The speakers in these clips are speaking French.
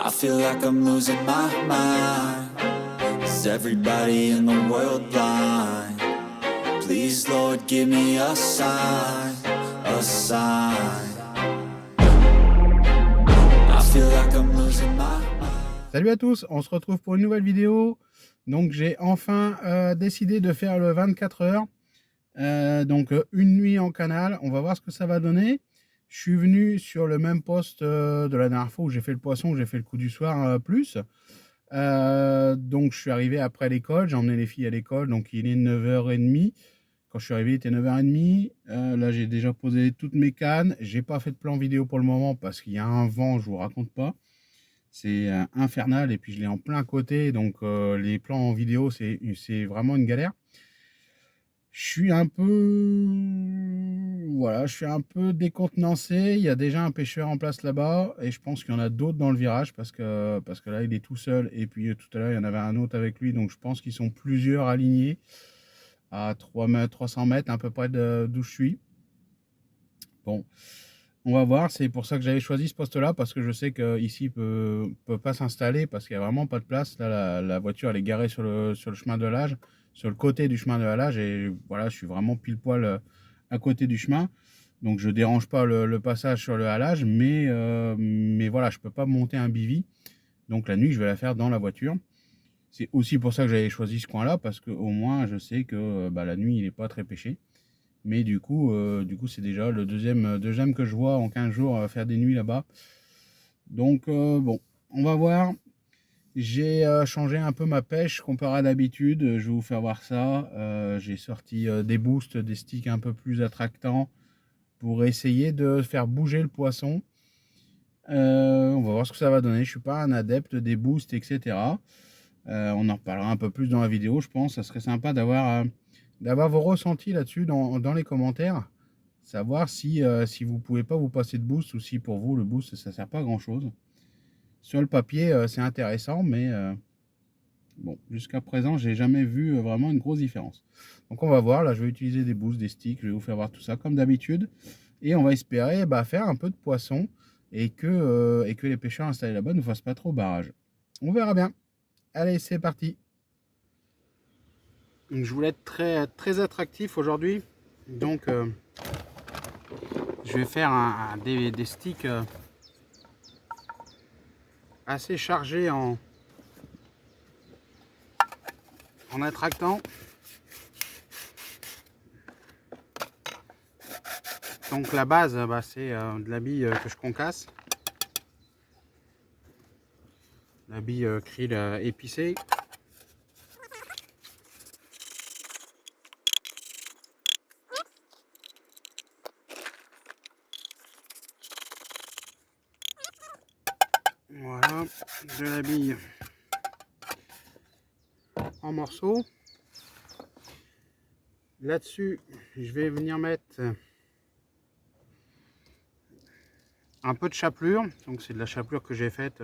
I feel like I'm losing my mind. Is everybody in the world blind? Please, Lord, give me a sign, a sign. I feel like I'm losing my mind. Salut à tous, on se retrouve pour une nouvelle vidéo. Donc j'ai enfin décidé de faire le 24 heures. Une nuit en canal, on va voir ce que ça va donner. Je suis venu sur le même poste de la dernière fois où j'ai fait le poisson, où j'ai fait le coup du soir plus. Donc je suis arrivé après l'école, j'ai emmené les filles à l'école, donc il est 9h30. Quand je suis arrivé, il était 9h30. Là, j'ai déjà posé toutes mes cannes. J'ai pas fait de plan vidéo pour le moment parce qu'il y a un vent, je vous raconte pas. C'est infernal et puis je l'ai en plein côté, donc les plans en vidéo, c'est vraiment une galère. Je suis un peu... Voilà, je suis un peu décontenancé. Il y a déjà un pêcheur en place là-bas et je pense qu'il y en a d'autres dans le virage parce que là, il est tout seul. Et puis tout à l'heure, il y en avait un autre avec lui, donc je pense qu'ils sont plusieurs alignés à 300 mètres à peu près d'où je suis. Bon, on va voir, c'est pour ça que j'avais choisi ce poste-là, parce que je sais qu'ici, il peut pas s'installer, parce qu'il n'y a vraiment pas de place. Là, la voiture, elle est garée sur le chemin de halage, sur le côté du chemin de halage, et voilà, je suis vraiment pile poil à côté du chemin. Donc, je dérange pas le passage sur le halage, mais voilà, je peux pas monter un bivy. Donc, la nuit, je vais la faire dans la voiture. C'est aussi pour ça que j'avais choisi ce coin-là, parce qu'au moins, je sais que la nuit, il n'est pas très pêché. Mais du coup, c'est déjà le deuxième que je vois en 15 jours faire des nuits là-bas. Donc, bon, on va voir. J'ai changé un peu ma pêche comparé à d'habitude. Je vais vous faire voir ça. J'ai sorti des boosts, des sticks un peu plus attractants pour essayer de faire bouger le poisson. On va voir ce que ça va donner. Je ne suis pas un adepte des boosts, etc. On en reparlera un peu plus dans la vidéo, je pense. Ça serait sympa d'avoir vos ressentis là-dessus dans les commentaires. Savoir si vous pouvez pas vous passer de boost ou si pour vous le boost ça sert pas à grand chose. Sur le papier c'est intéressant, mais bon, jusqu'à présent j'ai jamais vu vraiment une grosse différence. Donc on va voir, là je vais utiliser des boosts, des sticks, je vais vous faire voir tout ça comme d'habitude. Et on va espérer faire un peu de poisson et que les pêcheurs installés là-bas ne fassent pas trop barrage. On verra bien. Allez, c'est parti. Donc, je voulais être très attractif aujourd'hui. Donc je vais faire des sticks assez chargés en attractant. Donc la base, c'est de la bille que je concasse. La bille krill épicée. Voilà, de la bille en morceaux. Là-dessus, je vais venir mettre un peu de chapelure. Donc c'est de la chapelure que j'ai faite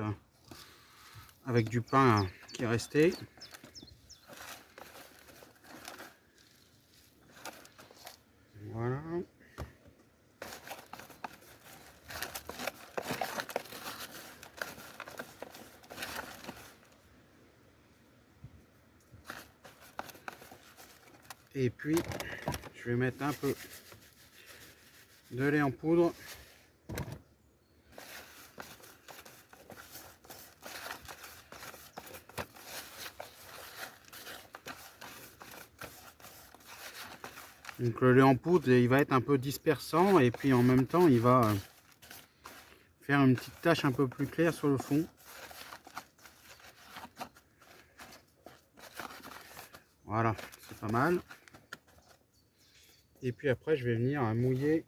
avec du pain qui est resté. Voilà. Et puis, je vais mettre un peu de lait en poudre. Donc le lait en poudre, il va être un peu dispersant et puis en même temps, il va faire une petite tache un peu plus claire sur le fond. Voilà, c'est pas mal. Et puis après, je vais venir mouiller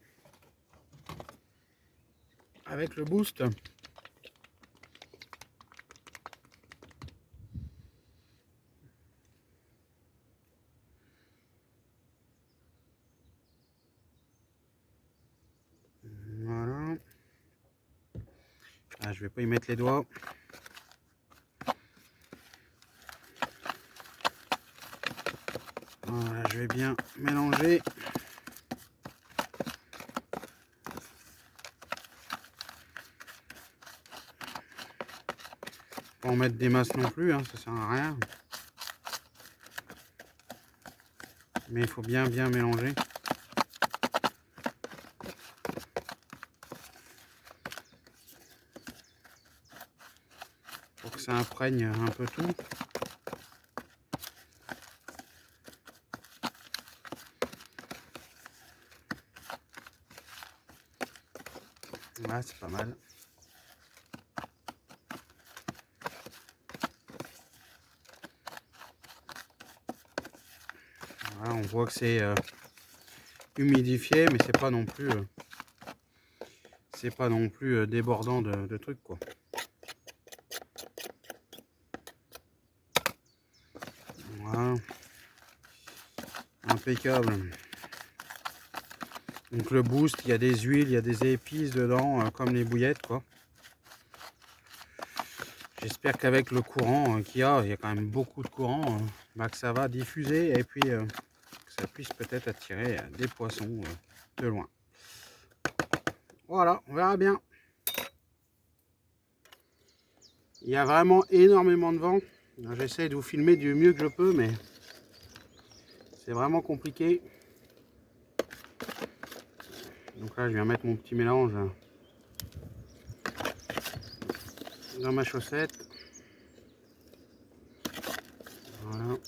avec le boost. Voilà. Ah, je vais pas y mettre les doigts. Voilà, je vais bien mélanger. Pas en mettre des masses non plus, hein, ça sert à rien. Mais il faut bien mélanger. Pour que ça imprègne un peu tout. Là, c'est pas mal. Voilà, on voit que c'est humidifié, mais c'est pas non plus débordant de trucs, quoi. Voilà, impeccable. Donc le boost, il y a des huiles, il y a des épices dedans, comme les bouillettes, quoi. J'espère qu'avec le courant qu'il y a quand même beaucoup de courant, bah, que ça va diffuser et puis que ça puisse peut-être attirer des poissons de loin. Voilà, on verra bien. Il y a vraiment énormément de vent. J'essaie de vous filmer du mieux que je peux, mais c'est vraiment compliqué. Donc là, je viens mettre mon petit mélange dans ma chaussette. Voilà.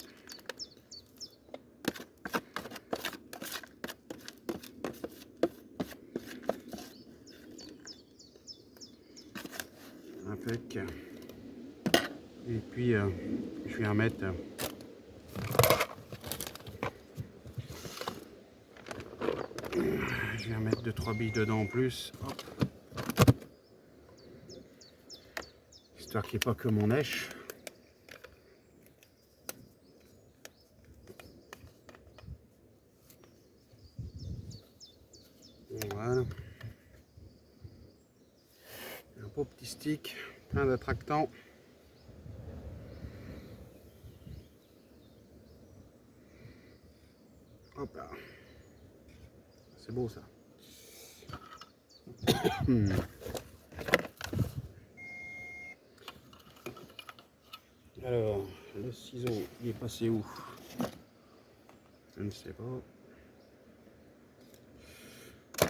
Impec. Et puis, je viens mettre je viens mettre 2-3 billes dedans en plus. Hop. Histoire qu'il n'y ait pas que mon èche. Voilà. Un beau petit stick, plein d'attractants. Hop là. C'est beau ça. Alors, le ciseau, il est passé où? Je ne sais pas.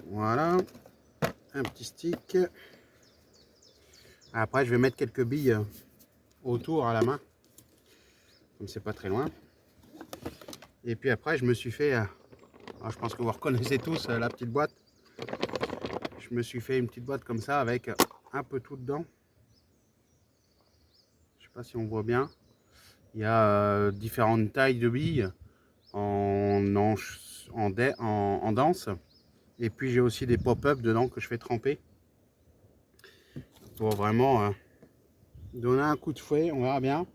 Voilà. Un petit stick. Après, je vais mettre quelques billes autour à la main. Comme c'est pas très loin. Et puis après, je me suis fait... alors, je pense que vous reconnaissez tous la petite boîte. Je me suis fait une petite boîte comme ça avec un peu tout dedans. Je sais pas si on voit bien. Il y a différentes tailles de billes en danse. Et puis j'ai aussi des pop-up dedans que je fais tremper. Pour vraiment donner un coup de fouet, on verra bien.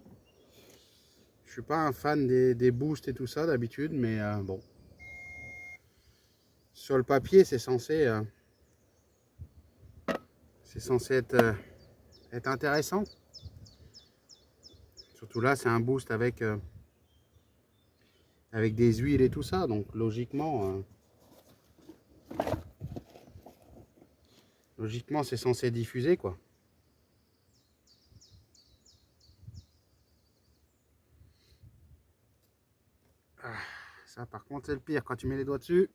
Je suis pas un fan des boosts et tout ça d'habitude, mais bon. Sur le papier, c'est censé être intéressant. Surtout là, c'est un boost avec des huiles et tout ça, donc logiquement, c'est censé diffuser, quoi. Ah, ça, par contre, c'est le pire quand tu mets les doigts dessus.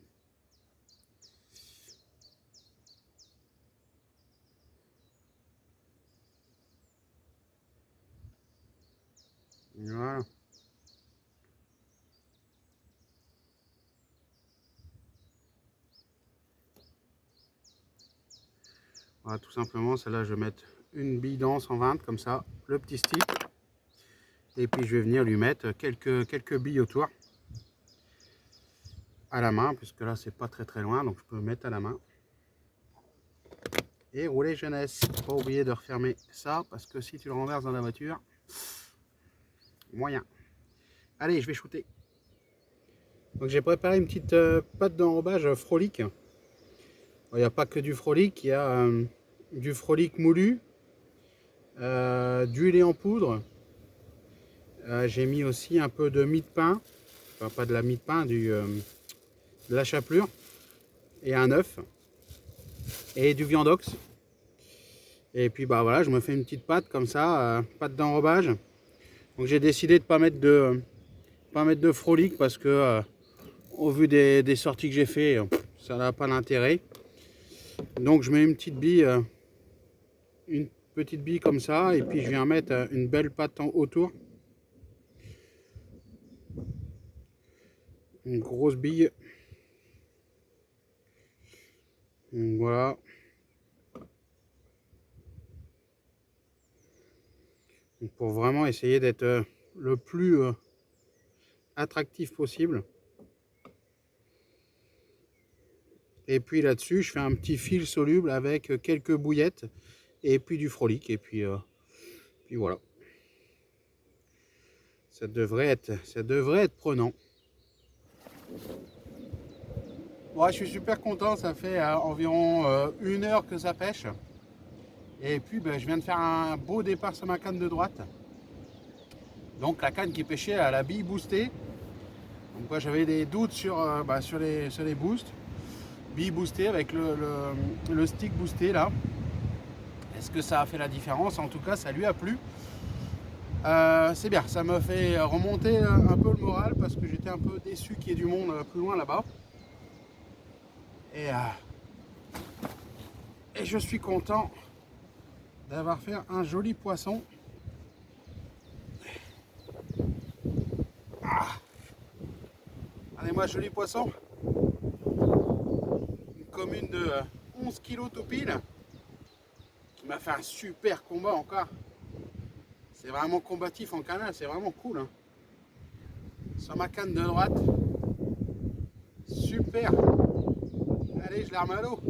Voilà. Voilà, tout simplement, celle-là, je vais mettre une bille d'anse en 20 comme ça, le petit stick. Et puis je vais venir lui mettre quelques billes autour. À la main, puisque là, c'est pas très loin, donc je peux mettre à la main. Et rouler jeunesse. Pas oublier de refermer ça, parce que si tu le renverses dans la voiture, moyen. Allez, je vais shooter. Donc j'ai préparé une petite pâte d'enrobage frolic. Il n'y a pas que du frolic, il y a du frolic moulu, du lait en poudre. J'ai mis aussi un peu de mie de pain, enfin pas de la mie de pain, de la chapelure, et un œuf, et du viandox. Et puis bah voilà, je me fais une petite pâte comme ça, pâte d'enrobage. Donc j'ai décidé de pas mettre de frolic parce que au vu des sorties que j'ai fait, ça n'a pas d'intérêt. Donc je mets une petite bille comme ça, et puis je viens mettre une belle pâte autour. Une grosse bille. Donc voilà. Donc pour vraiment essayer d'être le plus attractif possible. Et puis là-dessus, je fais un petit fil soluble avec quelques bouillettes et puis du frolic. Et puis voilà. Ça devrait être prenant. Ouais, je suis super content. Ça fait environ 1 heure que ça pêche. Et puis ben, je viens de faire un beau départ sur ma canne de droite. Donc la canne qui pêchait à la bille boostée. Donc moi j'avais des doutes sur les boosts. Bille boostée avec le stick boosté là. Est-ce que ça a fait la différence? En tout cas, ça lui a plu. C'est bien, ça me fait remonter un peu le moral parce que j'étais un peu déçu qu'il y ait du monde plus loin là-bas. Et je suis content d'avoir fait un joli poisson. Allez, moi, joli poisson. Une commune de 11 kg tout pile qui m'a fait un super combat encore. C'est vraiment combatif en canal, c'est vraiment cool. Hein. Sur ma canne de droite. Super. Allez, je la remets à l'eau.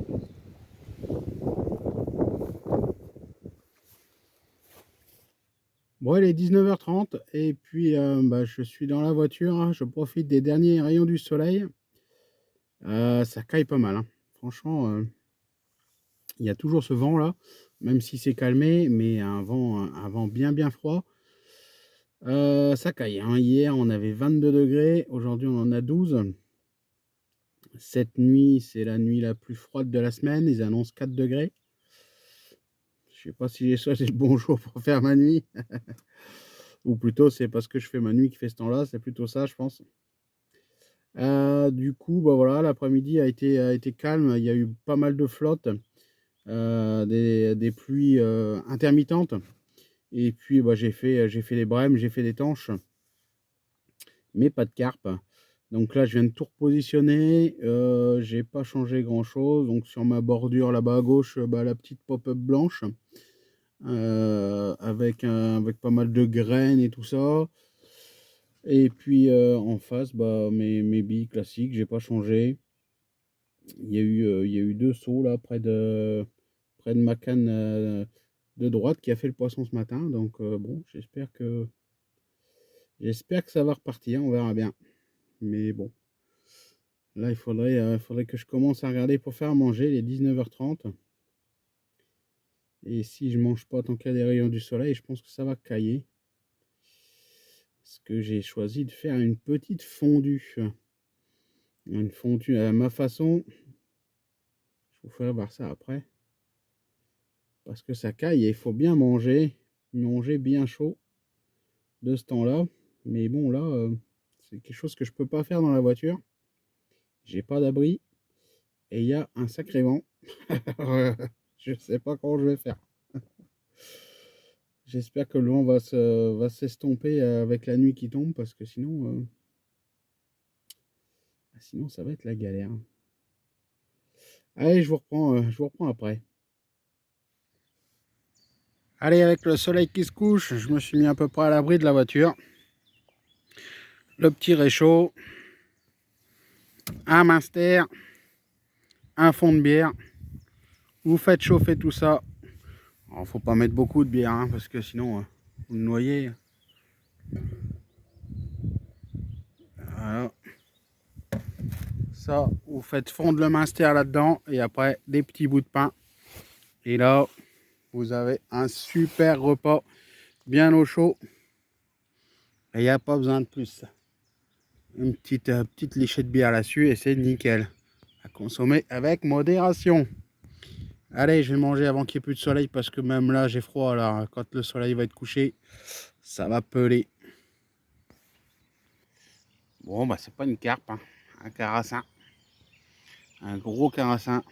Bon, il est 19h30 et puis je suis dans la voiture. Hein, je profite des derniers rayons du soleil. Ça caille pas mal. Hein. Franchement, il y a toujours ce vent là, même si c'est calmé, mais un vent bien froid. Ça caille. Hein. Hier, on avait 22 degrés. Aujourd'hui, on en a 12. Cette nuit, c'est la nuit la plus froide de la semaine. Ils annoncent 4 degrés. Je sais pas si j'ai choisi le bon jour pour faire ma nuit. Ou plutôt, c'est parce que je fais ma nuit qui fait ce temps-là. C'est plutôt ça, je pense. Du coup, bah voilà, l'après-midi a été calme. Il y a eu pas mal de flotte, des pluies intermittentes. Et puis, bah, j'ai fait les brèmes, j'ai fait des tanches, mais pas de carpe. Donc là, je viens de tout repositionner. J'ai pas changé grand-chose. Donc sur ma bordure là-bas à gauche, bah, la petite pop-up blanche. Avec pas mal de graines et tout ça. Et puis en face, bah, mes billes classiques, j'ai pas changé. Il y a eu 2 sauts là près de ma canne de droite qui a fait le poisson ce matin. Donc bon, j'espère que ça va repartir, on verra bien. Mais bon, là il faudrait que je commence à regarder pour faire à manger. Il est 19h30. Et si je mange pas tant qu'il y a des rayons du soleil, je pense que ça va cailler. Parce que j'ai choisi de faire une petite fondue. Une fondue à ma façon. Je vous ferai voir ça après. Parce que ça caille et il faut bien manger bien chaud de ce temps-là. Mais bon, là, c'est quelque chose que je peux pas faire dans la voiture. J'ai pas d'abri et il y a un sacré vent. Je sais pas comment je vais faire. J'espère que le vent va s'estomper avec la nuit qui tombe parce que sinon ça va être la galère. Allez, je vous reprends après. Allez, avec le soleil qui se couche, je me suis mis à peu près à l'abri de la voiture. Le petit réchaud, un Munster, un fond de bière. Vous faites chauffer tout ça. Alors, faut pas mettre beaucoup de bière, hein, parce que sinon, vous le noyez. Voilà. Ça, vous faites fondre le Munster là-dedans, et après, des petits bouts de pain. Et là, vous avez un super repas, bien au chaud. Et il n'y a pas besoin de plus. Une petite lichée de bière là-dessus, et c'est nickel. À consommer avec modération. Allez, je vais manger avant qu'il n'y ait plus de soleil parce que même là, j'ai froid. Là, quand le soleil va être couché, ça va peler. Bon, bah, c'est pas une carpe, hein. Un carassin. Un gros carassin.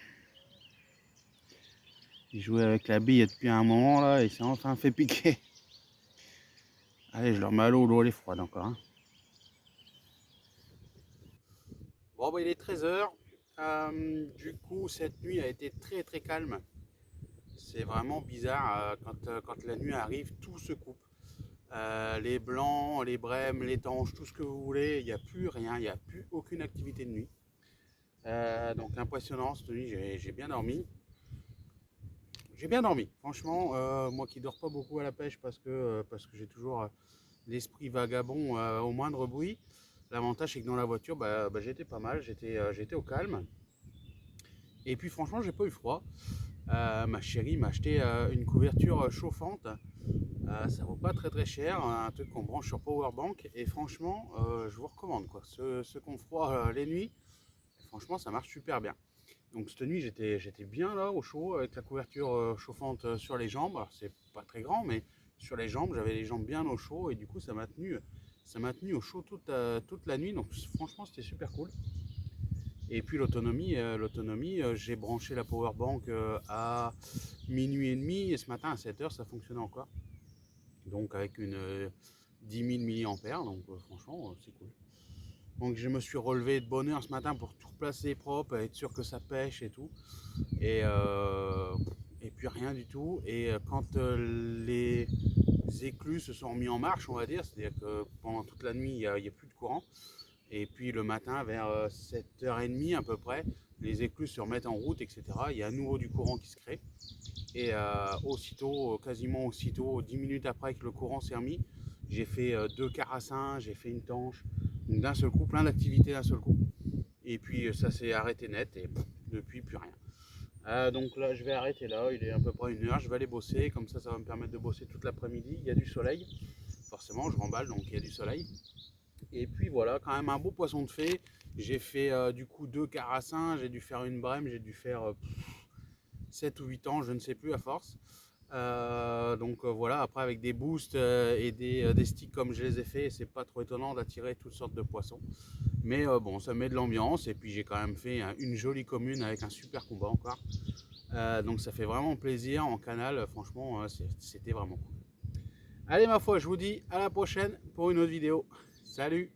Il jouait avec la bille depuis un moment là, et il s'est enfin fait piquer. Allez, je leur mets à l'eau elle est froide encore. Hein. Bon, bah, il est 13 h. Du coup, cette nuit a été très très calme. C'est vraiment bizarre quand la nuit arrive, tout se coupe. Les blancs, les brèmes, les tanches, tout ce que vous voulez, il n'y a plus rien, il n'y a plus aucune activité de nuit. Donc impressionnant, cette nuit, j'ai bien dormi. J'ai bien dormi, franchement, moi qui dors pas beaucoup à la pêche parce que j'ai toujours l'esprit vagabond au moindre bruit. L'avantage c'est que dans la voiture, j'étais pas mal, j'étais au calme. Et puis franchement, j'ai pas eu froid. Ma chérie m'a acheté une couverture chauffante. Ça vaut pas très très cher, un truc qu'on branche sur Powerbank. Et franchement, je vous recommande quoi. Ceux qui ont froid les nuits, franchement, ça marche super bien. Donc cette nuit, j'étais bien là au chaud avec la couverture chauffante sur les jambes. Alors, c'est pas très grand, mais sur les jambes, j'avais les jambes bien au chaud et du coup, ça m'a tenu au chaud toute la nuit. Donc franchement, c'était super cool. Et puis l'autonomie, j'ai branché la powerbank à minuit et demi et ce matin à 7 h ça fonctionnait encore. Donc avec une 10 000 mAh, donc franchement c'est cool. Donc je me suis relevé de bonne heure ce matin pour tout replacer propre, être sûr que ça pêche et tout. Et puis rien du tout. Et quand les éclus se sont mis en marche, on va dire, c'est-à-dire que pendant toute la nuit, il n'y a plus de courant. Et puis le matin, vers 7h30 à peu près, les éclus se remettent en route, etc. Il y a à nouveau du courant qui se crée. Et quasiment aussitôt, 10 minutes après que le courant s'est remis, j'ai fait 2 carassins, j'ai fait une tanche. Donc d'un seul coup, plein d'activités d'un seul coup. Et puis ça s'est arrêté net et depuis plus rien. Donc là, je vais arrêter là, il est à peu près 1 h, je vais aller bosser, comme ça va me permettre de bosser toute l'après-midi. Il y a du soleil, forcément, je remballe, donc il y a du soleil. Et puis voilà, quand même un beau poisson de fée. J'ai fait du coup 2 carassins, j'ai dû faire une brème, j'ai dû faire 7 ou 8 ans, je ne sais plus à force. Donc voilà, après avec des boosts et des sticks comme je les ai fait, c'est pas trop étonnant d'attirer toutes sortes de poissons. Mais bon, ça met de l'ambiance et puis j'ai quand même fait une jolie commune avec un super combat encore. Donc ça fait vraiment plaisir en canal, franchement, c'était vraiment cool. Allez ma foi, je vous dis à la prochaine pour une autre vidéo. Salut!